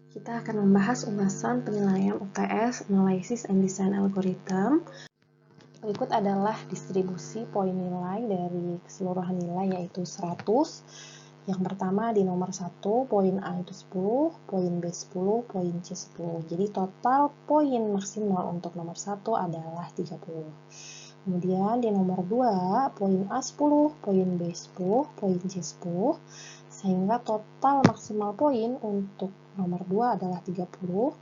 Kita akan membahas ulasan penilaian UTS, Analysis and Design Algorithm. Berikut adalah distribusi poin nilai dari keseluruhan nilai, yaitu 100. Yang pertama di nomor 1, poin A itu 10, poin B 10, poin C 10. Jadi total poin maksimal untuk nomor 1 adalah 30. Kemudian di nomor 2, poin A 10, poin B 10, poin C 10. Sehingga total maksimal poin untuk nomor 2 adalah 30.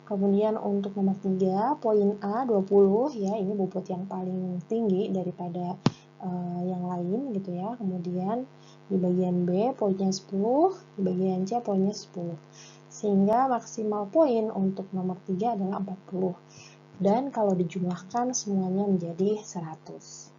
Kemudian untuk nomor 3, poin A 20 ya, ini bobot yang paling tinggi daripada yang lain gitu ya. Kemudian di bagian B poinnya 10, di bagian C poinnya 10. Sehingga maksimal poin untuk nomor 3 adalah 40. Dan kalau dijumlahkan semuanya menjadi 100.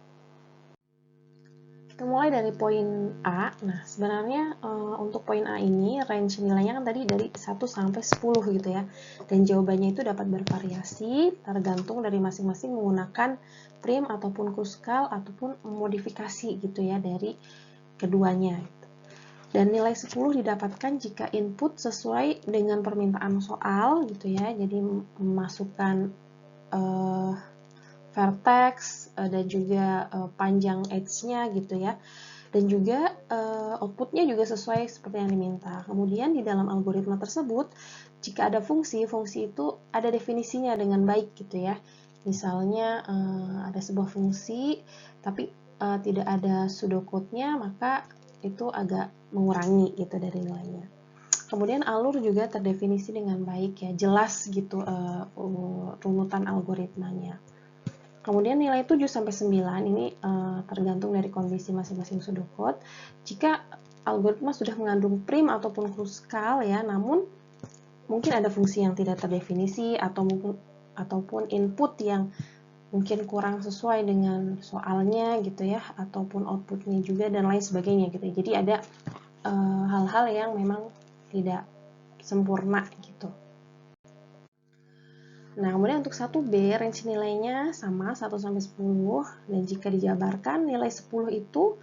Kita mulai dari poin A. Nah, sebenarnya untuk poin A ini range nilainya kan tadi dari 1 sampai 10 gitu ya. Dan jawabannya itu dapat bervariasi tergantung dari masing-masing menggunakan prim ataupun kruskal ataupun modifikasi gitu ya dari keduanya. Dan nilai 10 didapatkan jika input sesuai dengan permintaan soal gitu ya. Jadi memasukkan vertex dan juga panjang edge-nya gitu ya, dan juga outputnya juga sesuai seperti yang diminta. Kemudian di dalam algoritma tersebut, jika ada fungsi itu ada definisinya dengan baik gitu ya. Misalnya ada sebuah fungsi tapi tidak ada pseudocode-nya, maka itu agak mengurangi gitu dari nilainya. Kemudian alur juga terdefinisi dengan baik ya, jelas gitu runutan algoritmanya. Kemudian nilai 7-9 ini tergantung dari kondisi masing-masing pseudocode. Jika algoritma sudah mengandung prim ataupun kruskal ya, namun mungkin ada fungsi yang tidak terdefinisi ataupun input yang mungkin kurang sesuai dengan soalnya gitu ya, ataupun outputnya juga dan lain sebagainya gitu. Jadi ada hal-hal yang memang tidak sempurna gitu. Nah, kemudian untuk 1B, range nilainya sama 1-10, dan jika dijabarkan, nilai 10 itu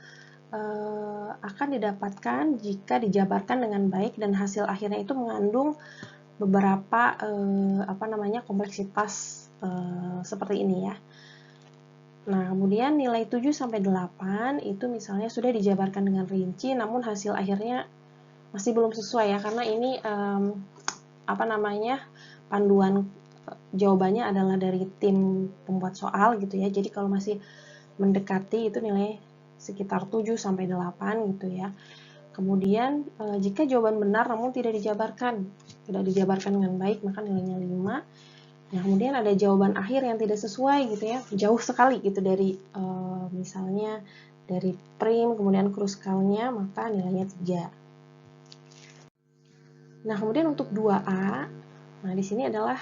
akan didapatkan jika dijabarkan dengan baik dan hasil akhirnya itu mengandung beberapa kompleksitas seperti ini ya. Nah, kemudian nilai 7-8 itu misalnya sudah dijabarkan dengan rinci, namun hasil akhirnya masih belum sesuai ya, karena ini panduan jawabannya adalah dari tim pembuat soal gitu ya. Jadi kalau masih mendekati itu nilai sekitar 7-8 gitu ya. Kemudian jika jawaban benar namun tidak dijabarkan dengan baik, maka nilainya 5. Nah, kemudian ada jawaban akhir yang tidak sesuai gitu ya, jauh sekali gitu dari misalnya dari prim kemudian kruskalnya, maka nilainya 3. Nah, kemudian untuk 2A, nah di sini adalah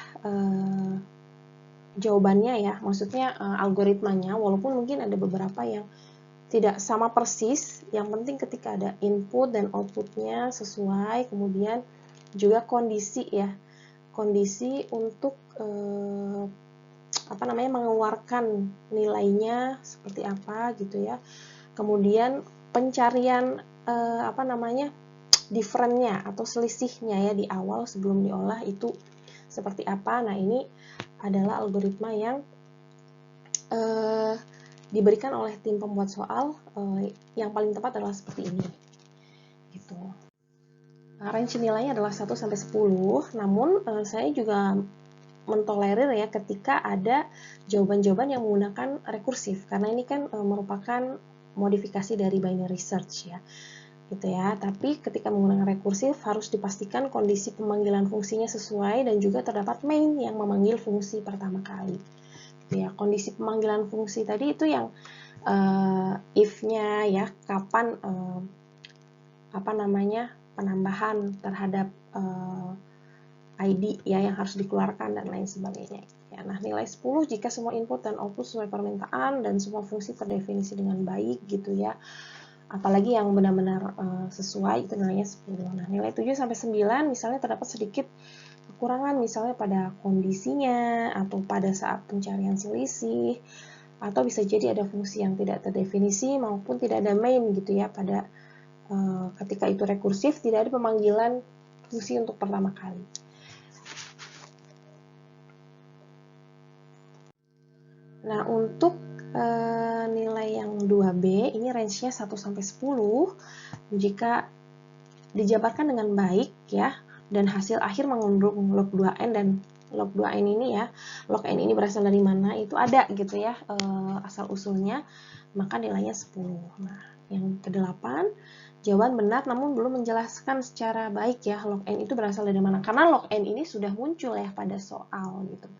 jawabannya ya, maksudnya algoritmanya, walaupun mungkin ada beberapa yang tidak sama persis, yang penting ketika ada input dan outputnya sesuai, kemudian juga kondisi ya, kondisi untuk mengeluarkan nilainya seperti apa gitu ya. Kemudian pencarian differentnya atau selisihnya ya di awal sebelum diolah itu seperti apa. Nah, ini adalah algoritma yang diberikan oleh tim pembuat soal, yang paling tepat adalah seperti ini gitu. Range nilainya adalah 1-10, namun saya juga mentolerir ya ketika ada jawaban-jawaban yang menggunakan rekursif, karena ini kan merupakan modifikasi dari binary search ya gitu ya. Tapi ketika menggunakan rekursif harus dipastikan kondisi pemanggilan fungsinya sesuai dan juga terdapat main yang memanggil fungsi pertama kali gitu ya. Kondisi pemanggilan fungsi tadi itu yang if-nya ya, kapan penambahan terhadap ID ya yang harus dikeluarkan dan lain sebagainya ya. Nah, nilai 10 jika semua input dan output sesuai permintaan dan semua fungsi terdefinisi dengan baik gitu ya. Apalagi yang benar-benar sesuai itu nilainya 10. Nah, nilai 7-9 misalnya terdapat sedikit kekurangan misalnya pada kondisinya atau pada saat pencarian selisih, atau bisa jadi ada fungsi yang tidak terdefinisi maupun tidak ada main gitu ya pada ketika itu rekursif, tidak ada pemanggilan fungsi untuk pertama kali. Nah, untuk nilai yang 2B ini range-nya 1 sampai 10. Jika dijabarkan dengan baik ya, dan hasil akhir mengandung log 2n, dan log 2n ini ya, log n ini berasal dari mana, itu ada gitu ya asal usulnya, maka nilainya 10. Nah, yang ke-8, jawaban benar namun belum menjelaskan secara baik ya log n itu berasal dari mana, karena log n ini sudah muncul ya pada soal gitu.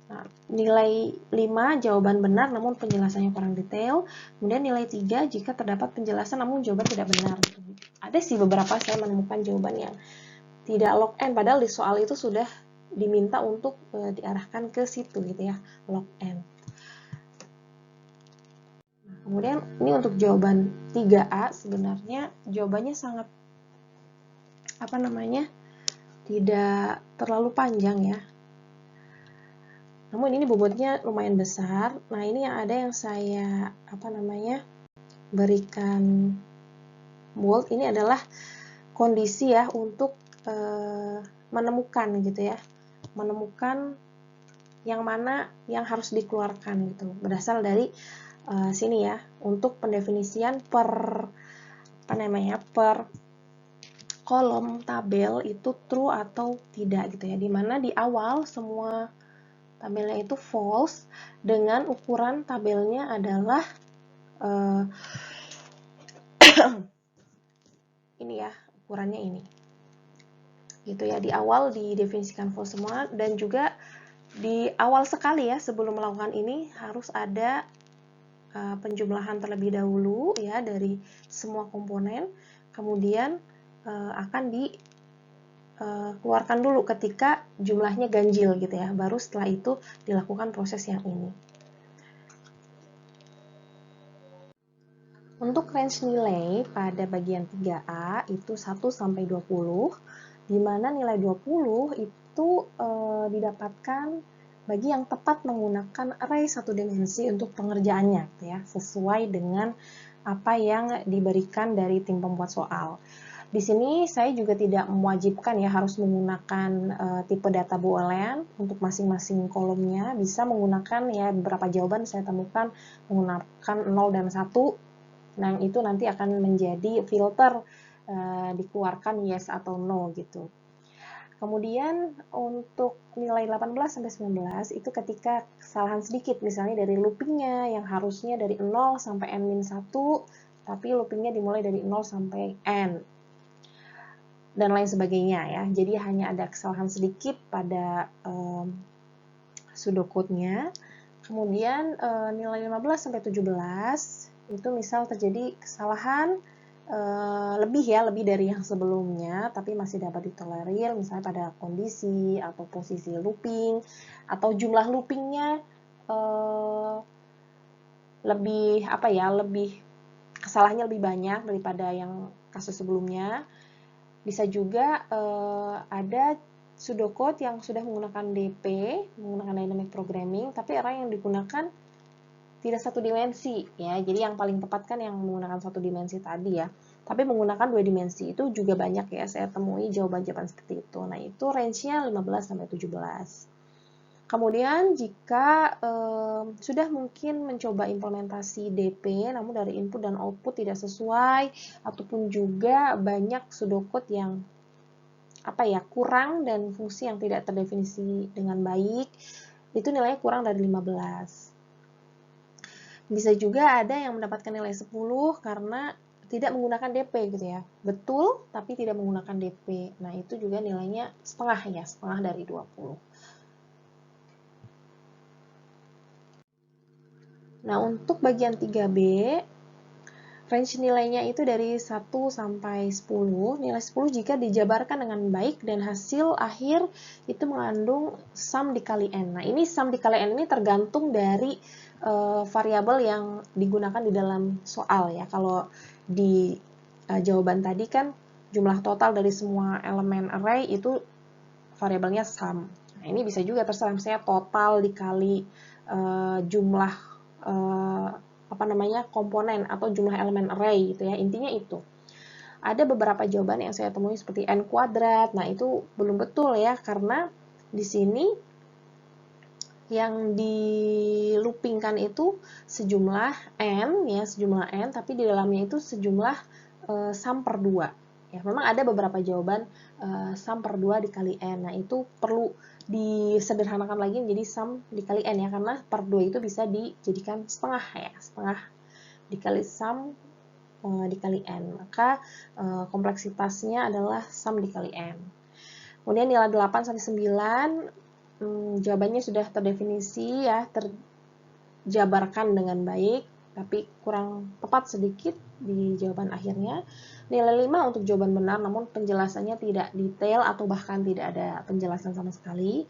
Nah, nilai 5 jawaban benar namun penjelasannya kurang detail. Kemudian nilai 3 jika terdapat penjelasan namun jawaban tidak benar. Ada sih beberapa saya menemukan jawaban yang tidak log n, padahal di soal itu sudah diminta untuk diarahkan ke situ gitu ya, log n. Nah, kemudian ini untuk jawaban 3A sebenarnya jawabannya sangat tidak terlalu panjang ya. Namun ini bobotnya lumayan besar. Nah, ini yang ada yang saya berikan bold, ini adalah kondisi ya untuk menemukan gitu ya. Menemukan yang mana yang harus dikeluarkan gitu. Berasal dari sini ya, untuk pendefinisian per kolom tabel itu true atau tidak gitu ya. Dimana di awal semua tabelnya itu false dengan ukuran tabelnya adalah ini ya, ukurannya ini. Gitu ya, di awal didefinisikan false semua, dan juga di awal sekali ya sebelum melakukan ini harus ada penjumlahan terlebih dahulu ya dari semua komponen, kemudian akan dikeluarkan dulu ketika jumlahnya ganjil gitu ya, baru setelah itu dilakukan proses yang ini. Untuk range nilai pada bagian 3A itu 1 sampai 20, di mana nilai 20 itu didapatkan bagi yang tepat menggunakan array satu dimensi untuk pengerjaannya ya, sesuai dengan apa yang diberikan dari tim pembuat soal. Di sini saya juga tidak mewajibkan ya harus menggunakan tipe data boolean untuk masing-masing kolomnya, bisa menggunakan ya beberapa jawaban saya temukan menggunakan 0 dan 1. Nah, itu nanti akan menjadi filter dikeluarkan yes atau no gitu. Kemudian untuk nilai 18-19 itu ketika kesalahan sedikit, misalnya dari loopingnya yang harusnya dari 0 sampai n-1, tapi loopingnya dimulai dari 0 sampai n, dan lain sebagainya ya. Jadi hanya ada kesalahan sedikit pada pseudocode-nya. Kemudian nilai 15-17 itu misal terjadi kesalahan lebih dari yang sebelumnya, tapi masih dapat ditolerir, misalnya pada kondisi atau posisi looping, atau jumlah loopingnya lebih kesalahannya lebih banyak daripada yang kasus sebelumnya. Bisa juga ada pseudocode yang sudah menggunakan DP, menggunakan dynamic programming, tapi array yang digunakan tidak satu dimensi ya. Jadi yang paling tepat kan yang menggunakan satu dimensi tadi ya. Tapi menggunakan dua dimensi itu juga banyak ya saya temui jawaban-jawaban seperti itu. Nah, itu range-nya 15 sampai 17. Kemudian jika sudah mungkin mencoba implementasi DP namun dari input dan output tidak sesuai, ataupun juga banyak pseudocode yang kurang dan fungsi yang tidak terdefinisi dengan baik, itu nilainya kurang dari 15. Bisa juga ada yang mendapatkan nilai 10 karena tidak menggunakan DP gitu ya. Betul, tapi tidak menggunakan DP. Nah, itu juga nilainya setengah ya, setengah dari 20. Nah, untuk bagian 3B, range nilainya itu dari 1 sampai 10. Nilai 10 jika dijabarkan dengan baik dan hasil akhir itu mengandung sum dikali n. Nah, ini sum dikali n ini tergantung dari variabel yang digunakan di dalam soal ya. Kalau di jawaban tadi kan jumlah total dari semua elemen array itu variabelnya sum. Nah, ini bisa juga terserah, misalnya total dikali jumlah komponen atau jumlah elemen array gitu ya. Intinya itu. Ada beberapa jawaban yang saya temui seperti n². Nah, itu belum betul ya, karena di sini yang dilupingkan itu sejumlah n ya, sejumlah n, tapi di dalamnya itu sejumlah sum per 2. Ya, memang ada beberapa jawaban sum per 2 dikali n. Nah, itu perlu disederhanakan lagi menjadi sum dikali n ya, karena per 2 itu bisa dijadikan setengah ya, setengah dikali sum dikali n. Maka kompleksitasnya adalah sum dikali n. Kemudian nilai 8 sampai 9 jawabannya sudah terdefinisi ya, terjabarkan dengan baik, tapi kurang tepat sedikit di jawaban akhirnya. Nilai 5 untuk jawaban benar, namun penjelasannya tidak detail atau bahkan tidak ada penjelasan sama sekali.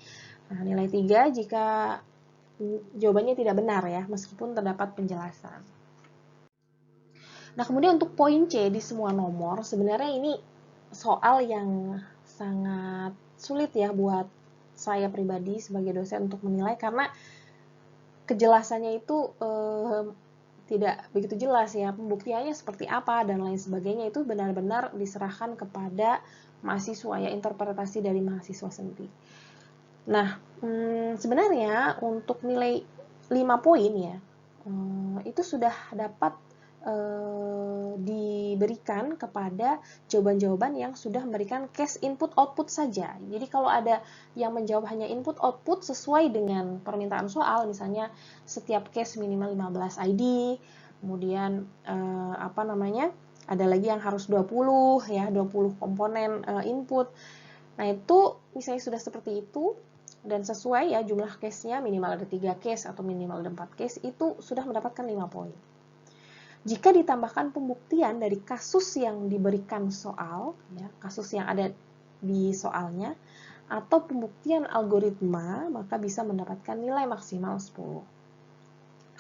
Nah, nilai 3 jika jawabannya tidak benar ya, meskipun terdapat penjelasan. Nah, kemudian untuk poin C di semua nomor, sebenarnya ini soal yang sangat sulit ya buat saya pribadi sebagai dosen untuk menilai, karena kejelasannya itu tidak begitu jelas ya, pembuktiannya seperti apa dan lain sebagainya itu benar-benar diserahkan kepada mahasiswa ya, interpretasi dari mahasiswa sendiri. Nah, sebenarnya untuk nilai 5 poin ya, itu sudah dapat diberikan kepada jawaban-jawaban yang sudah memberikan case input output saja. Jadi kalau ada yang menjawab hanya input output sesuai dengan permintaan soal, misalnya setiap case minimal 15 ID, kemudian ada lagi yang harus 20 ya, 20 komponen input. Nah, itu misalnya sudah seperti itu dan sesuai ya jumlah case-nya, minimal ada 3 case atau minimal ada 4 case, itu sudah mendapatkan 5 poin. Jika ditambahkan pembuktian dari kasus yang diberikan soal, ya, kasus yang ada di soalnya, atau pembuktian algoritma, maka bisa mendapatkan nilai maksimal 10.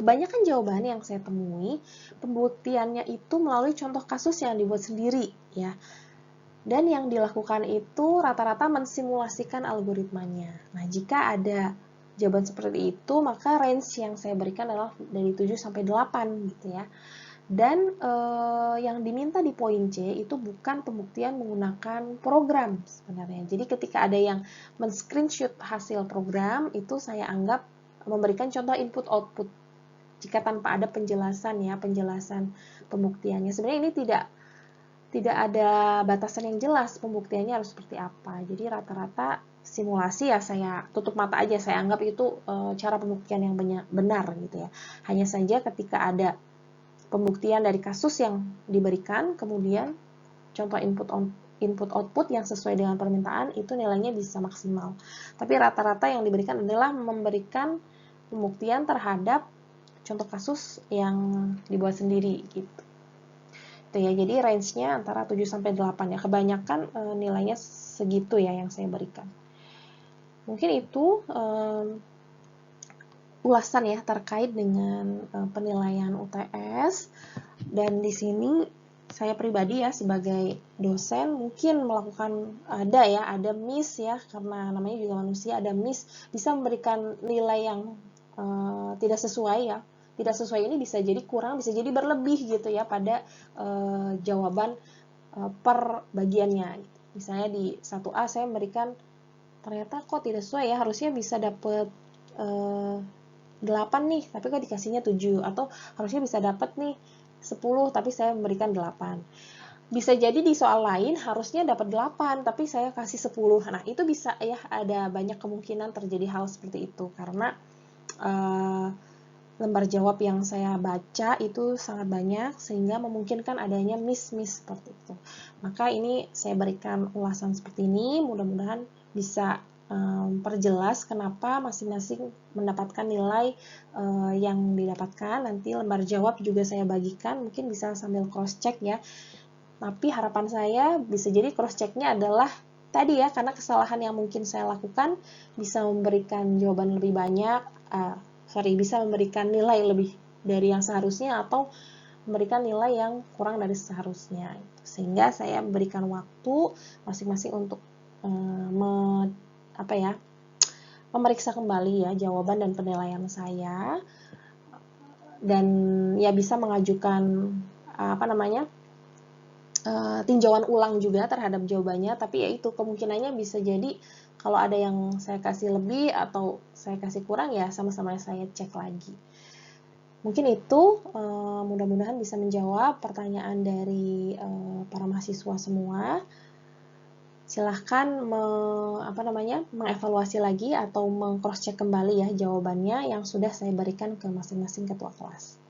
Kebanyakan jawaban yang saya temui, pembuktiannya itu melalui contoh kasus yang dibuat sendiri, ya. Dan yang dilakukan itu rata-rata mensimulasikan algoritmanya. Nah, jika ada jawaban seperti itu, maka range yang saya berikan adalah dari 7 sampai 8 gitu ya. Dan yang diminta di poin C itu bukan pembuktian menggunakan program sebenarnya. Jadi ketika ada yang men-screenshot hasil program, itu saya anggap memberikan contoh input-output. Jika tanpa ada penjelasan ya, penjelasan pembuktiannya. Sebenarnya ini tidak ada batasan yang jelas pembuktiannya harus seperti apa. Jadi rata-rata simulasi ya saya tutup mata aja, saya anggap itu cara pembuktian yang benar gitu ya. Hanya saja ketika ada pembuktian dari kasus yang diberikan, kemudian contoh input output yang sesuai dengan permintaan, itu nilainya bisa maksimal. Tapi rata-rata yang diberikan adalah memberikan pembuktian terhadap contoh kasus yang dibuat sendiri gitu. Itu ya, jadi range-nya antara 7 sampai 8 ya. Kebanyakan nilainya segitu ya yang saya berikan. Mungkin itu ulasan ya terkait dengan penilaian UTS. Dan di sini saya pribadi ya sebagai dosen mungkin melakukan ada miss ya, karena namanya juga manusia, ada miss, bisa memberikan nilai yang tidak sesuai ya. Tidak sesuai ini bisa jadi kurang, bisa jadi berlebih gitu ya pada jawaban per bagiannya. Misalnya di 1A saya memberikan ternyata kok tidak sesuai ya, harusnya bisa dapat 8 nih, tapi kok dikasihnya 7, atau harusnya bisa dapat nih 10, tapi saya memberikan 8. Bisa jadi di soal lain harusnya dapat 8, tapi saya kasih 10. Nah, itu bisa ya, ada banyak kemungkinan terjadi hal seperti itu, karena lembar jawab yang saya baca itu sangat banyak, sehingga memungkinkan adanya miss seperti itu. Maka ini saya berikan ulasan seperti ini, mudah-mudahan bisa perjelas kenapa masing-masing mendapatkan nilai yang didapatkan. Nanti lembar jawab juga saya bagikan, mungkin bisa sambil cross check ya. Tapi harapan saya bisa jadi cross checknya adalah tadi ya, karena kesalahan yang mungkin saya lakukan bisa memberikan jawaban lebih banyak, bisa memberikan nilai lebih dari yang seharusnya, atau memberikan nilai yang kurang dari seharusnya. Sehingga saya memberikan waktu masing-masing untuk memeriksa kembali ya jawaban dan penilaian saya, dan ya bisa mengajukan tinjauan ulang juga terhadap jawabannya, tapi ya itu kemungkinannya bisa jadi kalau ada yang saya kasih lebih atau saya kasih kurang ya sama-sama saya cek lagi. Mungkin itu mudah-mudahan bisa menjawab pertanyaan dari para mahasiswa semua. Silahkan mengevaluasi lagi atau meng-cross check kembali ya jawabannya yang sudah saya berikan ke masing-masing ketua kelas.